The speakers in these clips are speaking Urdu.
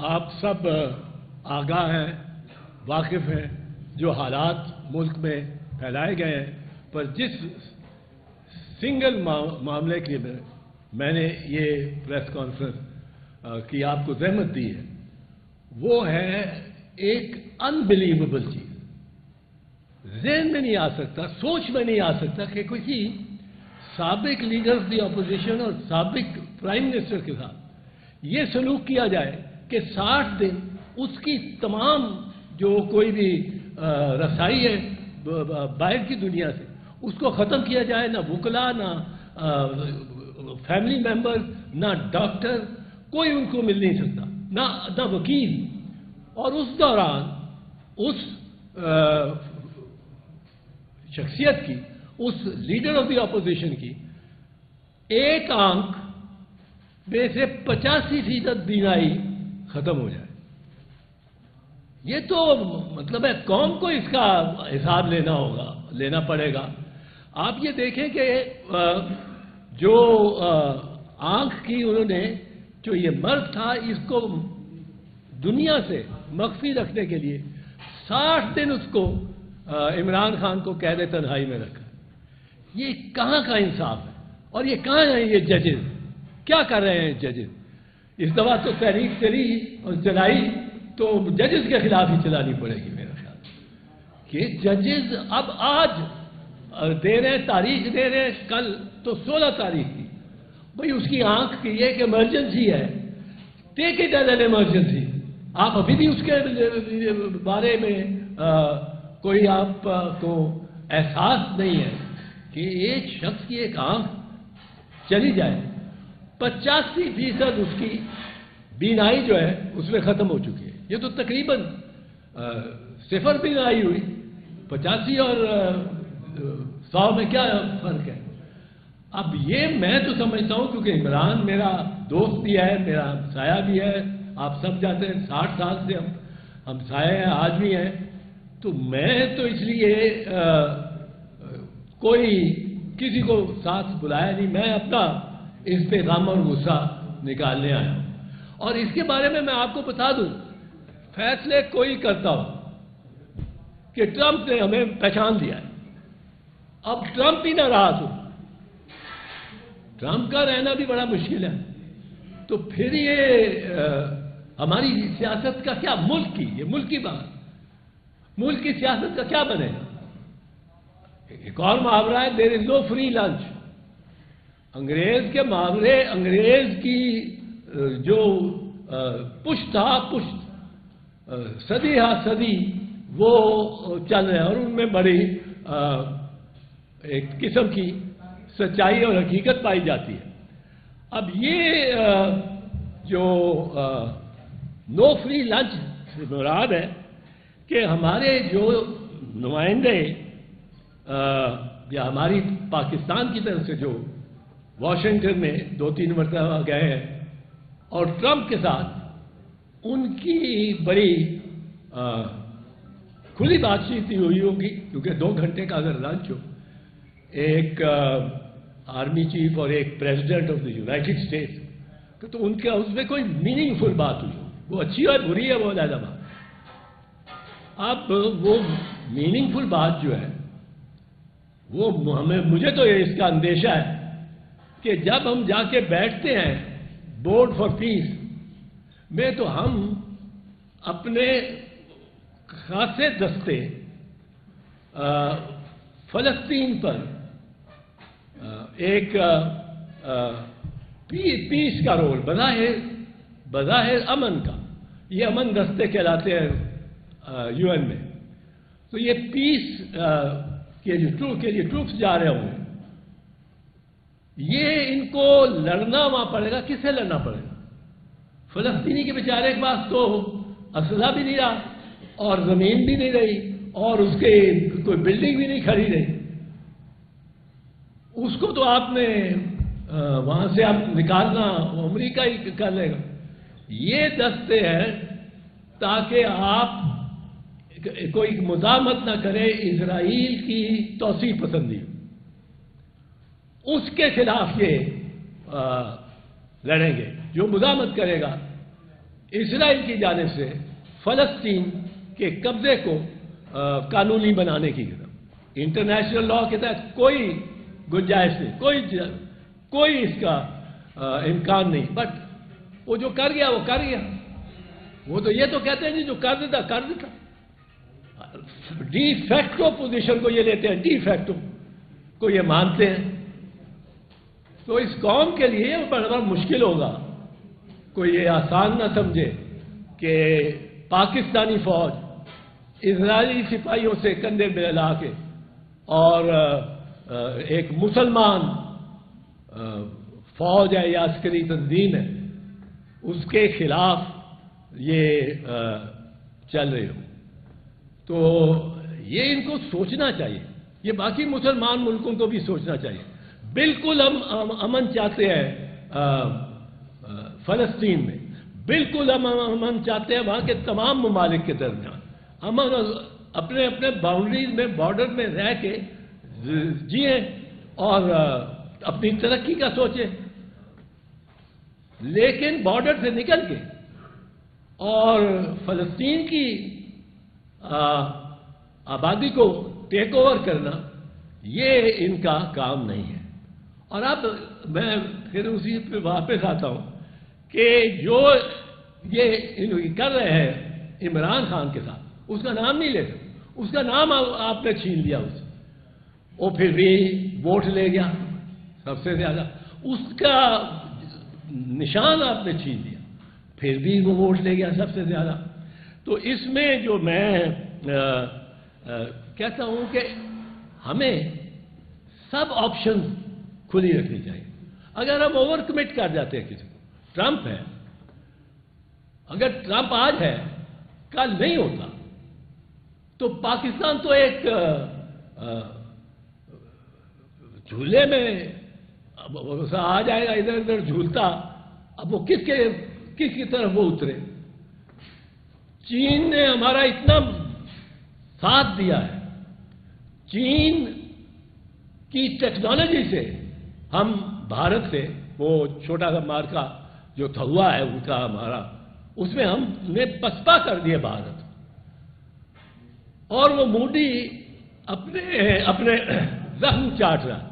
آپ سب آگاہ ہیں، واقف ہیں جو حالات ملک میں پھیلائے گئے ہیں، پر جس سنگل معاملے کے لیے میں نے یہ پریس کانفرنس کی آپ کو زحمت دی ہے، وہ ہے ایک انبلیویبل چیز، ذہن میں نہیں آ سکتا، سوچ میں نہیں آ سکتا کہ کسی سابق لیڈر آف دی اپوزیشن اور سابق پرائم منسٹر کے ساتھ یہ سلوک کیا جائے کہ 60 دن اس کی تمام جو کوئی بھی رسائی ہے باہر کی دنیا سے اس کو ختم کیا جائے، نہ وکلا، نہ فیملی ممبر، نہ ڈاکٹر، کوئی ان کو مل نہیں سکتا، نہ وکیل. اور اس دوران اس شخصیت کی، اس لیڈر آف دی اپوزیشن کی ایک آنکھ میں سے 85% بینائی ختم ہو جائے. یہ تو مطلب ہے قوم کو اس کا حساب لینا پڑے گا. آپ یہ دیکھیں کہ جو آنکھ کی انہوں نے جو یہ مرض تھا اس کو دنیا سے مخفی رکھنے کے لیے 60 دن اس کو عمران خان کو قید تنہائی میں رکھا. یہ کہاں کا انصاف ہے؟ اور یہ کہاں ہیں یہ ججز؟ کیا کر رہے ہیں ججز؟ اس دفعہ تو تحریک چلی اور چلائی تو ججز کے خلاف ہی چلانی پڑے گی میرا خیال کہ ججز اب آج دے رہے ہیں، تاریخ دے رہے ہیں، کل تو 16 تاریخ کی. بھئی اس کی آنکھ کی یہ کہ ایمرجنسی ہے، take it as an emergency. آپ ابھی بھی اس کے بارے میں کوئی آپ کو احساس نہیں ہے کہ ایک شخص کی ایک آنکھ چلی جائے، 85% اس کی بینائی جو ہے اس میں ختم ہو چکی ہے. یہ تو تقریباً 0 بینائی ہوئی. 85 اور 100 میں کیا فرق ہے؟ اب یہ میں تو سمجھتا ہوں کیونکہ عمران میرا دوست بھی ہے، میرا ہمسایہ بھی ہے. آپ سب جانتے ہیں 60 سال سے ہم ہمسایہ ہیں، آج بھی ہیں. تو میں تو اس لیے کوئی کسی کو ساتھ بلایا نہیں، میں اپنا اس پہ غم اور غصہ نکالنے آیا ہوں. اور اس کے بارے میں آپ کو بتا دوں، فیصلے کوئی کرتا ہو کہ ٹرمپ نے ہمیں پہچان لیا ہے، اب ٹرمپ ہی نہ رہا تو ٹرمپ کا رہنا بھی بڑا مشکل ہے. تو پھر یہ ہماری سیاست کا کیا، ملک کی، یہ ملک کی بات، ملک کی سیاست کا کیا بنے گا؟ ایک اور محاورہ ہے، دیر از نو فری لنچ. انگریز کے محاورے، انگریز کی جو پشت ہا پشت، صدی ہا صدی وہ چل رہے ہیں اور ان میں بڑی ایک قسم کی سچائی اور حقیقت پائی جاتی ہے. اب یہ جو نو فری لنچ سے مراد ہے کہ ہمارے جو نمائندے یا ہماری پاکستان کی طرف سے جو واشنگٹن میں 2-3 مرتبہ گئے ہیں اور ٹرمپ کے ساتھ ان کی بڑی کھلی بات چیت ہوئی ہوگی، کیونکہ 2 گھنٹے کا اگر لنچ ہو، ایک آرمی چیف اور ایک president of the United States, تو ان کے اس میں کوئی میننگ فل بات ہوئی. وہ اچھی اور بری ہے، وہ علیحدہ بات. اب وہ میننگ فل بات جو ہے وہ مجھے تو اس کا اندیشہ ہے کہ جب ہم جا کے بیٹھتے ہیں بورڈ فار پیس میں تو ہم اپنے خاصے دستے فلسطین پر ایک پیس کا رول، بظاہر امن کا، یہ امن دستے کہلاتے ہیں یو این میں. تو یہ پیس کے لیے ٹروپس جا رہے ہوں گے، یہ ان کو لڑنا وہاں پڑے گا. کس سے لڑنا پڑے گا؟ فلسطینی کے بیچارے کے پاس تو اسلحہ بھی نہیں رہا اور زمین بھی نہیں رہی اور اس کے کوئی بلڈنگ بھی نہیں کھڑی رہی. اس کو تو آپ نے وہاں سے آپ نکالنا امریکہ ہی کر لے گا. یہ دستے ہیں تاکہ آپ کوئی مزاحمت نہ کرے اسرائیل کی توسیع پسندی، اس کے خلاف یہ لڑیں گے، جو مزاحمت کرے گا اسرائیل کی جانب سے فلسطین کے قبضے کو قانونی بنانے کی طرف۔ انٹرنیشنل لا کے تحت کوئی گنجائش نہیں، کوئی اس کا امکان نہیں، بٹ وہ جو کر گیا وہ کر گیا۔ وہ تو یہ تو کہتے ہیں جی جو کر دیتا کر دیتا، ڈی فیکٹو پوزیشن کو یہ لیتے ہیں، ڈی فیکٹو کو یہ مانتے ہیں۔ تو اس قوم کے لیے بڑا مشکل ہوگا، کوئی یہ آسان نہ سمجھے کہ پاکستانی فوج اسرائیلی سپاہیوں سے کندھے ملا کے اور ایک مسلمان فوج ہے یا عسکری تنظیم ہے اس کے خلاف یہ چل رہے ہو۔ تو یہ ان کو سوچنا چاہیے، یہ باقی مسلمان ملکوں کو بھی سوچنا چاہیے۔ بالکل ہم امن چاہتے ہیں فلسطین میں، بالکل ہم امن چاہتے ہیں وہاں کے تمام ممالک کے درمیان، ہم اپنے اپنے باؤنڈریز میں بارڈر میں رہ کے جئیں اور اپنی ترقی کا سوچیں، لیکن بارڈر سے نکل کے اور فلسطین کی آبادی کو ٹیک اوور کرنا یہ ان کا کام نہیں ہے۔ اور اب میں پھر اسی پہ واپس آتا ہوں کہ جو یہ کر رہے ہیں عمران خان کے ساتھ، اس کا نام نہیں لے سکتے، اس کا نام آپ نے چھین لیا اس سے، وہ پھر بھی ووٹ لے گیا سب سے زیادہ، اس کا نشان آپ نے چھین لیا پھر بھی وہ ووٹ لے گیا سب سے زیادہ۔ تو اس میں جو میں کہتا ہوں کہ ہمیں سب آپشن کھلی رکھنی چاہیے۔ اگر ہم اوور کمٹ کر جاتے ہیں کسی کو، ٹرمپ ہے، اگر ٹرمپ آج ہے کل نہیں ہوتا تو پاکستان تو ایک جھولے میں آ جائے گا، ادھر ادھر جھولتا، اب وہ کس کی طرف وہ اترے۔ چین نے ہمارا اتنا ساتھ دیا ہے، چین کی ٹیکنالوجی سے ہم بھارت سے وہ چھوٹا سا مارکا جو ہوا ہے ان کا ہمارا، اس میں ہم نے پسپا کر دیا بھارت، اور وہ مودی اپنے زخم چاٹ رہا۔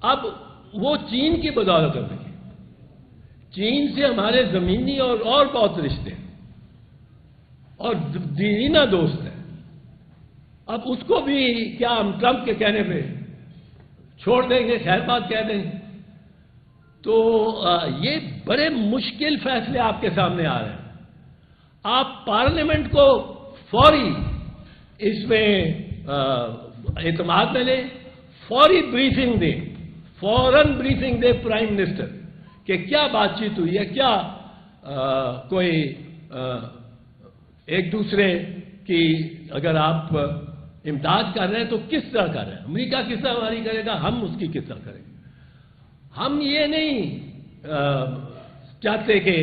اب وہ چین کی بدولت ہے، چین سے ہمارے زمینی اور بہت رشتے اور دیرینہ دوست ہیں۔ اب اس کو بھی کیا ہم ٹرمپ کے کہنے پہ چھوڑ دیں گے، خیر بات کہہ دیں گے؟ تو یہ بڑے مشکل فیصلے آپ کے سامنے آ رہے ہیں۔ آپ پارلیمنٹ کو فوری اس میں اعتماد میں لیں، فوری بریفنگ دیں، فوراً بریفنگ دے پرائم منسٹر کہ کیا بات چیت ہوئی ہے، کیا کوئی ایک دوسرے کی اگر آپ امداد کر رہے ہیں تو کس طرح کر رہے ہیں، امریکہ کس طرح ہماری کرے گا، ہم اس کی کس طرح کریں گے۔ ہم یہ نہیں چاہتے کہ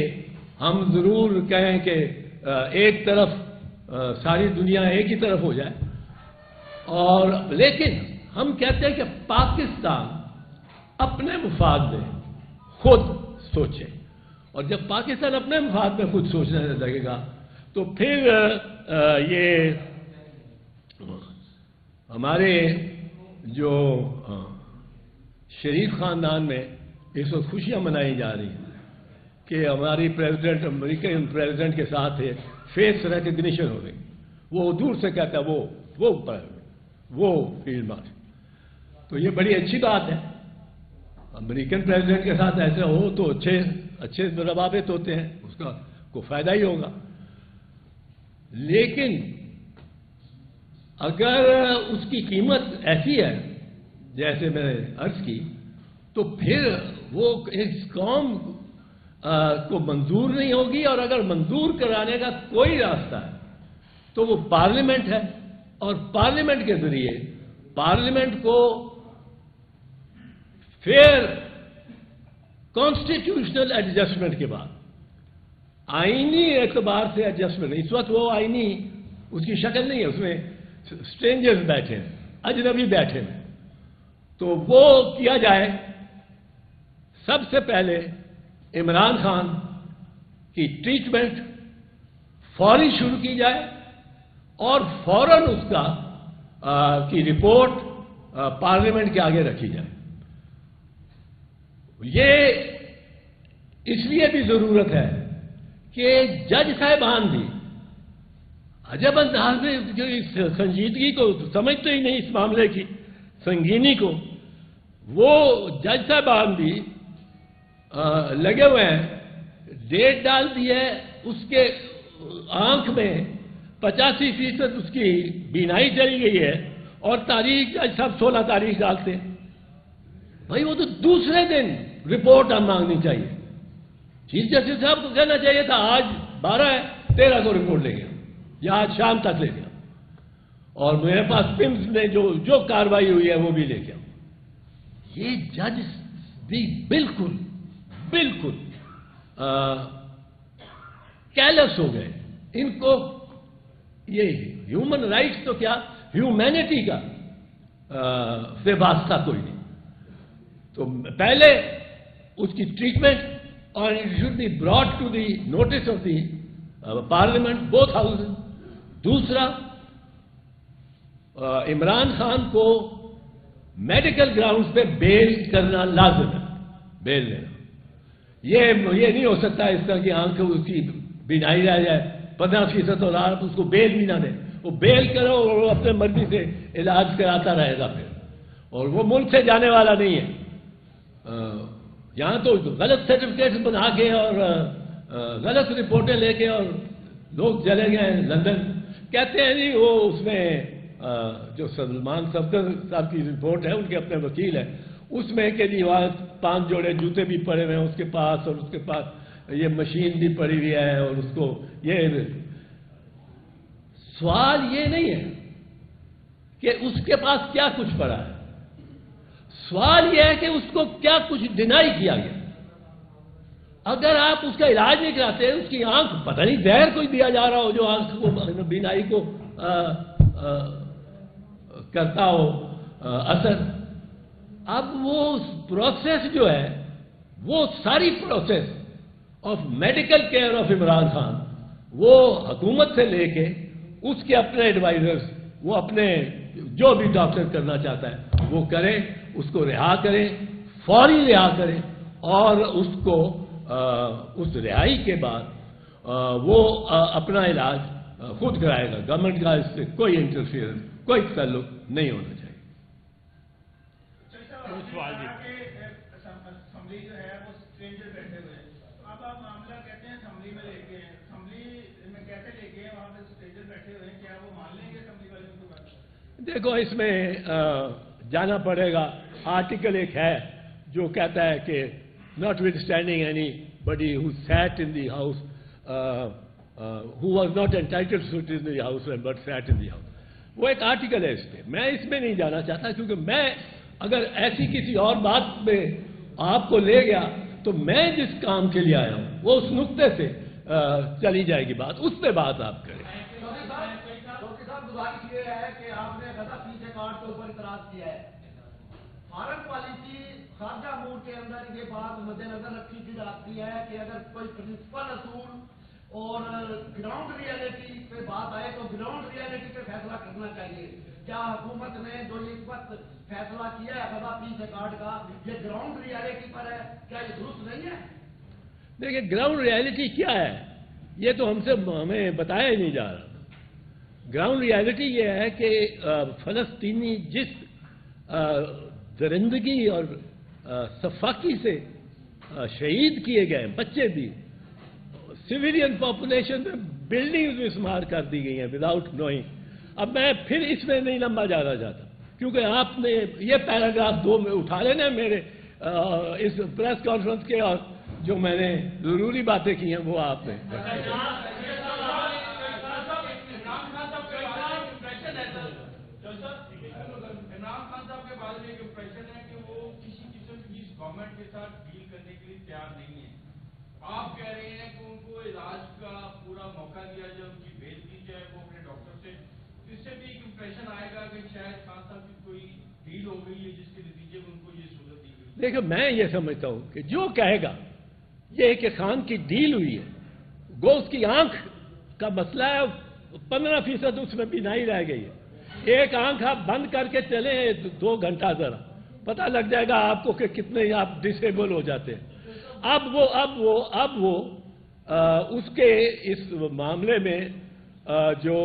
ہم ضرور کہیں کہ ایک طرف ساری دنیا ایک ہی طرف ہو جائے، اور لیکن ہم کہتے ہیں کہ پاکستان اپنے مفاد میں خود سوچے، اور جب پاکستان اپنے مفاد میں خود سوچنے لگے گا تو پھر یہ ہمارے جو شریف خاندان میں اس وقت خوشیاں منائی جا رہی ہیں کہ ہماری پریزیڈنٹ امریکن پریزیڈنٹ کے ساتھ فیس ریکگنیشن ہو گئی، وہ دور سے کہتا ہے وہ فیلڈ مارشل، تو یہ بڑی اچھی بات ہے۔ امریکن پریزیڈنٹ کے ساتھ ایسا ہو تو اچھے روابط ہوتے ہیں، اس کا کوئی فائدہ ہی ہوگا۔ لیکن اگر اس کی قیمت ایسی ہے جیسے میں نے عرض کی، تو پھر وہ اس قوم کو منظور نہیں ہوگی، اور اگر منظور کرانے کا کوئی راستہ ہے تو وہ پارلیمنٹ ہے، اور پارلیمنٹ کے ذریعے پارلیمنٹ کو فیئر کانسٹیٹیوشنل ایڈجسٹمنٹ کے بعد آئینی اعتبار سے ایڈجسٹمنٹ، اس وقت وہ آئینی اس کی شکل نہیں ہے، اس میں اسٹرینجرز بیٹھے ہیں، اجنبی بیٹھے ہیں، تو وہ کیا جائے، سب سے پہلے عمران خان کی ٹریٹمنٹ فوری شروع کی جائے اور فوراً اس کی رپورٹ پارلیمنٹ کے آگے رکھی جائے. یہ اس لیے بھی ضرورت ہے کہ جج صاحبان بھی عجب انداز میں جو اس سنجیدگی کو سمجھتے ہی نہیں، اس معاملے کی سنگینی کو، وہ جج صاحبان بھی لگے ہوئے ہیں. ڈیٹ ڈال دی ہے، اس کے آنکھ میں 85% اس کی بینائی چلی گئی ہے، اور تاریخ جج صاحب 16 تاریخ ڈالتے ہیں. بھائی وہ تو دوسرے دن رپورٹ ہم مانگنی چاہیے. چیف جسٹس صاحب کو کہنا چاہیے تھا آج 12 ہے، 13 کو رپورٹ لے گیا یا آج شام تک لے گیا، اور میرے پاس پمز میں جو کاروائی ہوئی ہے وہ بھی لے گیا. یہ جج بھی بالکل کیلس ہو گئے. ان کو یہ ہیومن رائٹس تو کیا، ہیومینٹی کا سے واسطہ کوئی نہیں. تو پہلے اس کی ٹریٹمنٹ، اور it should be brought to the notice of the parliament both houses. دوسرا، عمران خان کو میڈیکل گراؤنڈز پہ بیل کرنا لازم ہے. بیل لینا یہ نہیں ہو سکتا اس طرح کی آنکھ اس کی بینائی رہ جائے 15% اور آپ اس کو بیل بھی نہ دیں. وہ بیل کرو اور وہ اپنے مرضی سے علاج کراتا رہے گا پھر، اور وہ ملک سے جانے والا نہیں ہے. یہاں تو غلط سرٹیفکیٹس بنا کے اور غلط رپورٹیں لے کے اور لوگ چلے گئے لندن. کہتے ہیں جی وہ اس میں جو سلمان صفدر صاحب کی رپورٹ ہے، ان کے اپنے وکیل ہیں، اس میں کہ جی وہاں 5 جوڑے جوتے بھی پڑے ہوئے ہیں اس کے پاس، اور اس کے پاس یہ مشین بھی پڑی ہوئی ہے، اور اس کو یہ سوال یہ نہیں ہے کہ اس کے پاس کیا کچھ پڑا ہے، سوال یہ ہے کہ اس کو کیا کچھ ڈینائی کیا گیا. اگر آپ اس کا علاج نہیں کراتے، اس کی آنکھ پتہ نہیں زہر کوئی دیا جا رہا ہو جو آنکھ کو بینائی کو کرتا ہو اثر. اب وہ پروسیس جو ہے، وہ ساری process of medical care of Imran Khan, وہ حکومت سے لے کے اس کے اپنے ایڈوائزرز، وہ اپنے جو بھی ڈاکٹر کرنا چاہتا ہے وہ کرے، اس کو رہا کرے، فوری رہا کرے، اور اس کو اس رہائی کے بعد وہ اپنا علاج خود کرائے گا. گورنمنٹ کا اس سے کوئی انٹرفیئرنس، کوئی تعلق نہیں ہونا چاہیے. سوال اسمبلی جو ہے وہ اسٹرینجر بیٹھے ہوئے ہیں، تو اب آپ معاملہ کہتے ہیں اسمبلی میں لے کے ہیں، اسمبلی میں کیسے لے کے ہیں، وہاں پہ اسٹرینجر بیٹھے ہوئے ہیں، کیا وہ مان لیں گے اسمبلی والوں کو بات؟ دیکھو اس میں جانا پڑے گا. آرٹیکل ایک ہے جو کہتا ہے کہ notwithstanding anybody who sat in the house who was not entitled to sit in the house but sat in the house. وہ ایک آرٹیکل ہے اس پہ. میں اس میں نہیں جانا چاہتا، کیونکہ میں اگر ایسی کسی اور بات پہ آپ کو لے گیا تو میں جس کام کے لیے آیا ہوں وہ اس نقطے سے چلی جائے گی بات، اس پہ بات آپ کریں. چوکسی صاحب گزارش یہ ہے کہ آپ نے غزہ پیچھے کاٹ کے اوپر اعتراض کیا ہے. فارن پالیسی خارجہ امور کے اندر یہ بات مد نظر رکھی جاتی ہے کہ اگر کوئی پرنسپل اصول اور گراؤنڈ ریئلٹی پہ بات آئے تو گراؤنڈ ریئلٹی پہ فیصلہ کرنا چاہیے. کیا حکومت نے جو اس وقت فیصلہ کیا ہے غزہ پیچھے کاٹ کا، یہ گراؤنڈ ریئلٹی پر ہے؟ کیا یہ درست نہیں ہے؟ دیکھیں گراؤنڈ ریئلٹی کیا ہے یہ تو ہمیں بتایا ہی نہیں جا رہا. گراؤنڈ ریئلٹی یہ ہے کہ فلسطینی جس درندگی اور صفاقی سے شہید کیے گئے، بچے بھی، سویلین پاپولیشن میں بلڈنگز بھی شمار کر دی گئی ہیں وداؤٹ نوئنگ. اب میں پھر اس میں نہیں لمبا جانا چاہتا، کیونکہ آپ نے یہ پیراگراف 2 میں اٹھا لینا میرے اس پریس کانفرنس کے، اور جو میں نے ضروری باتیں کی ہیں وہ آپ نے. عمران خان صاحب کے بارے میں ایک امپریشن ہے کہ وہ کسی قسم کی گورنمنٹ کے ساتھ ڈیل کرنے کے لیے تیار نہیں ہے. آپ کہہ رہے ہیں کہ ان کو علاج کا پورا موقع دیا جائے، ان کی بیل دی جائے وہ اپنے ڈاکٹر سے. اس سے بھی ایک امپریشن آئے گا کہ شاید خان صاحب کی کوئی ڈیل ہو گئی ہے جس کے نتیجے میں ان کو یہ سہولت دی گئی؟ دیکھو میں یہ سمجھتا ہوں کہ جو کہے گا یہ کہ خان کی ڈیل ہوئی ہے، گو اس کی آنکھ کا مسئلہ ہے، 15% اس میں بینائی رہ گئی ہے، ایک آنکھ آپ بند کر کے چلیں 2 گھنٹہ ذرا پتہ لگ جائے گا آپ کو کہ کتنے آپ ڈسیبل ہو جاتے ہیں۔ اب وہ اس کے اس معاملے میں جو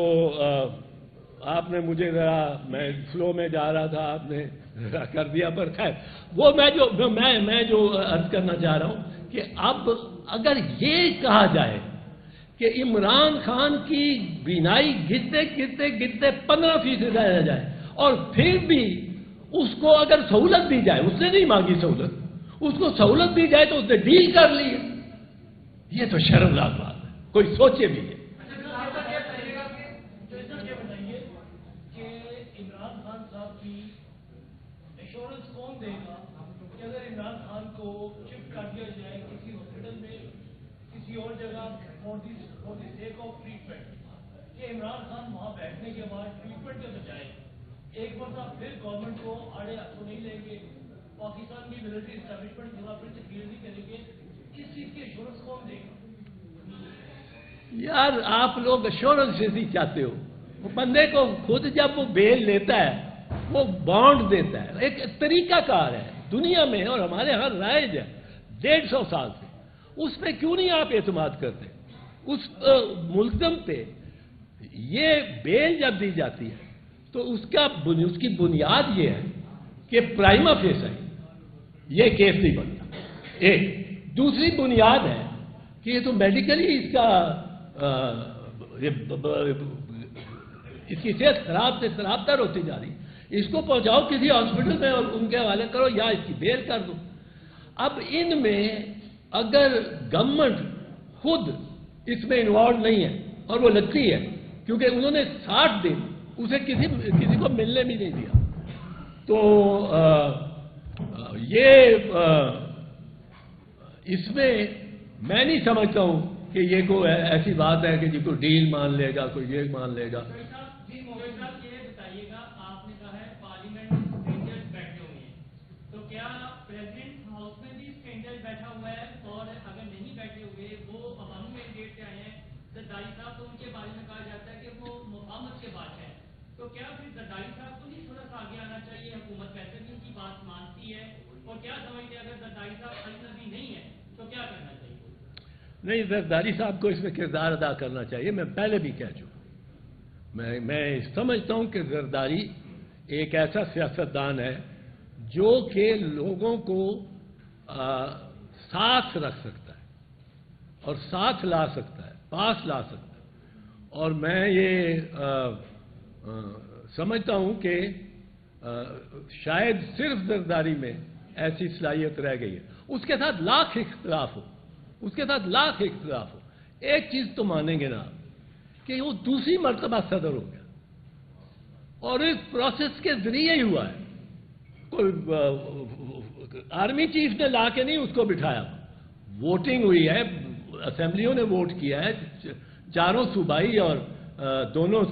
آپ نے مجھے ذرا میں فلو میں جا رہا تھا آپ نے کر دیا، پر خیر وہ میں جو عرض کرنا چاہ رہا ہوں کہ اب اگر یہ کہا جائے کہ عمران خان کی بینائی گرتے 15% رہ جائے اور پھر بھی اس کو اگر سہولت دی جائے، اس نے نہیں مانگی سہولت، اس کو سہولت دی جائے تو اس نے ڈیل کر لی، یہ تو شرمناک بات ہے، کوئی سوچے بھی ہے۔ عمران خان صاحب کی ایشورنس کون دے گا کہ اگر عمران خان کو شفٹ کر دیا جائے کسی ہاسپٹل میں کسی اور جگہ for the sake of treatment, کہ عمران خان وہاں بیٹھنے کے بعد ٹریٹمنٹ کے بجائے ایک مرتبہ پھر گورنمنٹ کو آڑے ہاتھوں نہیں لیں گے، پاکستان کی ملٹری اسٹیبلشمنٹ کے بعد پھر سے کلیئر نہیں کریں گے، کس چیز کی ایشورنس کون دے گا؟ یار آپ لوگ ایشورنس ایسی چاہتے ہو، وہ بندے کو خود جب وہ بیل لیتا ہے وہ بانڈ دیتا ہے، ایک طریقہ کار ہے دنیا میں اور ہمارے ہاں رائج ہے 150 سال سے، اس پہ کیوں نہیں آپ اعتماد کرتے؟ اس ملزم پہ یہ بیل جب دی جاتی ہے تو اس کی بنیاد یہ ہے کہ پرائما فیسا یہ کیس نہیں بنتا، ایک دوسری بنیاد ہے کہ یہ تو میڈیکلی اس کا اس کی صحت خراب سے خراب تر ہوتی جا رہی، اس کو پہنچاؤ کسی ہاسپٹل میں اور ان کے حوالے کرو یا اس کی بیل کر دو۔ اب ان میں اگر گورنمنٹ خود اس میں انوالو نہیں ہے اور وہ لگتی ہے کیونکہ انہوں نے 60 دن اسے کسی کو ملنے بھی نہیں دیا، تو یہ اس میں میں نہیں سمجھتا ہوں کہ یہ کوئی ایسی بات ہے کہ جی کوئی ڈیل مان لے گا، کوئی یہ مان لے گا۔ جی موبائل صاحب یہ بتائیے گا، آپ نے کہا ہے پارلیمنٹ اسٹرینجرز بیٹھے ہوئے ہیں، تو کیا پریزیڈنٹ ہاؤس میں بھی اسٹرینجر بیٹھا ہوا ہے؟ اور اگر نہیں بیٹھے ہوئے وہ عوامی مینڈیٹ سے آئے ہیں، زرداری صاحب تو ان کے بارے میں کہا جاتا ہے کہ وہ مفاہمت کے بعد ہے، تو کیا پھر زرداری صاحب کو نہیں تھوڑا سا آگے آنا چاہیے؟ حکومت ویسے بھی ان کی بات مانتی ہے، اور کیا سمجھتے ہیں اگر زرداری صاحب اجنبی نہیں ہے تو کیا کرنا چاہیے؟ نہیں، زرداری صاحب کو اس میں کردار ادا کرنا چاہیے، میں پہلے بھی کہہ چکا، میں سمجھتا ہوں کہ زرداری ایک ایسا سیاستدان ہے جو کہ لوگوں کو ساتھ رکھ سکتا ہے اور ساتھ لا سکتا ہے، پاس لا سکتا ہے، اور میں یہ سمجھتا ہوں کہ شاید صرف زرداری میں ایسی صلاحیت رہ گئی ہے، اس کے ساتھ لاکھ اختلاف ہو، ایک چیز تو مانیں گے نا کہ وہ دوسری مرتبہ صدر ہو گیا اور اس پروسیس کے ذریعے ہی ہوا ہے، کوئی آرمی چیف نے لا کے نہیں اس کو بٹھایا، ووٹنگ ہوئی ہے، اسمبلیوں نے ووٹ کیا ہے، چاروں صوبائی اور دونوں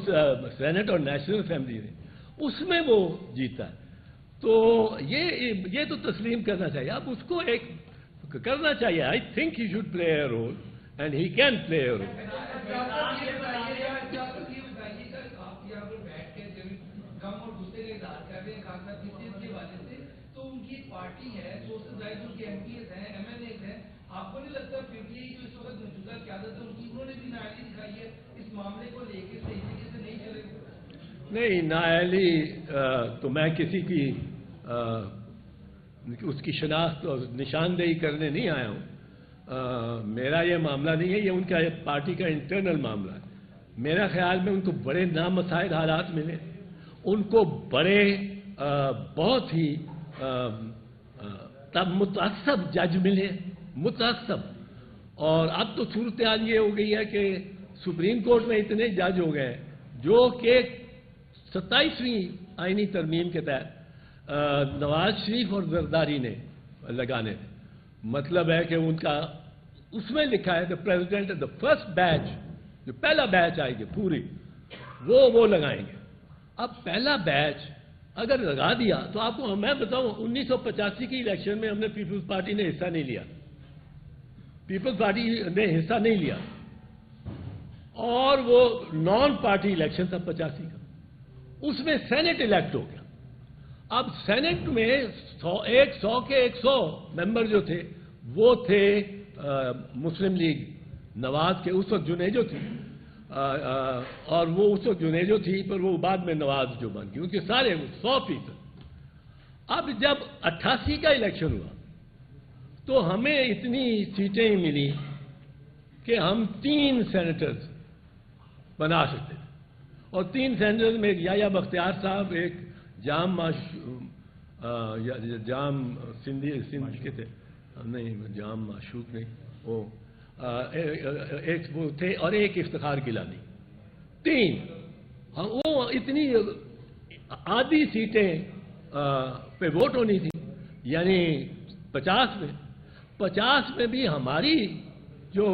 سینٹ اور نیشنل اسمبلی نے، اس میں وہ جیتا ہے، تو یہ تو تسلیم کرنا چاہیے۔ اب اس کو ایک کرنا چاہیے، I think he should play a role and he can play a role. تو ان کی پارٹی ہے، سوشل رائٹ ان کے ایم پی ایز ہیں، ایم ایل اے ہیں، آپ کو نہیں لگتا پھر بھی جو اس وقت موجودہ قیادت ہے ان کی انہوں نے بھی نااہلی دکھائی ہے اس معاملے کو لے کے صحیح طریقے سے نہیں چلے گا؟ نہیں، نااہلی تو میں کسی کی اس کی شناخت اور نشاندہی کرنے نہیں آیا ہوں، میرا یہ معاملہ نہیں ہے، یہ ان کا پارٹی کا انٹرنل معاملہ ہے۔ میرا خیال میں ان کو بڑے نامساعد حالات ملے، ان کو بڑے بہت ہی متعصب جج ملے، متعصب، اور اب تو صورتحال یہ ہو گئی ہے کہ سپریم کورٹ میں اتنے جج ہو گئے جو کہ 27ویں آئینی ترمیم کے تحت نواز شریف اور زرداری نے لگانے تھے، مطلب ہے کہ ان کا اس میں لکھا ہے کہ پریزیڈنٹ دا فرسٹ بیچ، جو پہلا بیچ آئے گی پوری وہ لگائیں گے۔ اب پہلا بیچ اگر لگا دیا تو آپ کو میں بتاؤں 1985 کی الیکشن میں ہم نے پیپلز پارٹی نے حصہ نہیں لیا، پیپلز پارٹی نے حصہ نہیں لیا، اور وہ نان پارٹی الیکشن تھا 85 کا، اس میں سینٹ الیکٹ ہو گیا۔ اب سینٹ میں 100 کے 100 ممبر جو تھے وہ تھے مسلم لیگ نواز کے، اس وقت جنیجو تھی، اور وہ اس وقت جنیجو تھی، پر وہ بعد میں نواز جو بن گئی، ان کے سارے 100%۔ اب جب 88 کا الیکشن ہوا تو ہمیں اتنی سیٹیں ملی کہ ہم 3 سینیٹرز بنا سکتے تھے، اور 3 سینیٹرز میں ایک یحییٰ بختیار صاحب، ایک جام سندھ کے تھے، نہیں جام معشوق نہیں، وہ ایک وہ تھے، اور ایک افتخار گیلانی، 3۔ وہ اتنی آدھی سیٹیں پہ ووٹ ہونی تھی، یعنی 50 میں بھی ہماری جو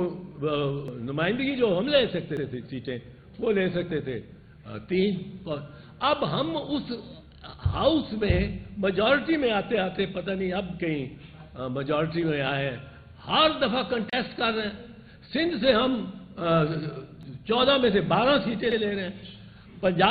نمائندگی جو ہم لے سکتے تھے سیٹیں، وہ لے سکتے تھے 3۔ اب ہم اس ہاؤس میں میجورٹی میں آتے آتے پتہ نہیں اب کہیں میجورٹی میں آئے ہیں، ہر دفعہ کنٹیسٹ کر رہے ہیں۔ سندھ سے ہم 14 میں سے 12 سیٹیں لے رہے ہیں، پنجاب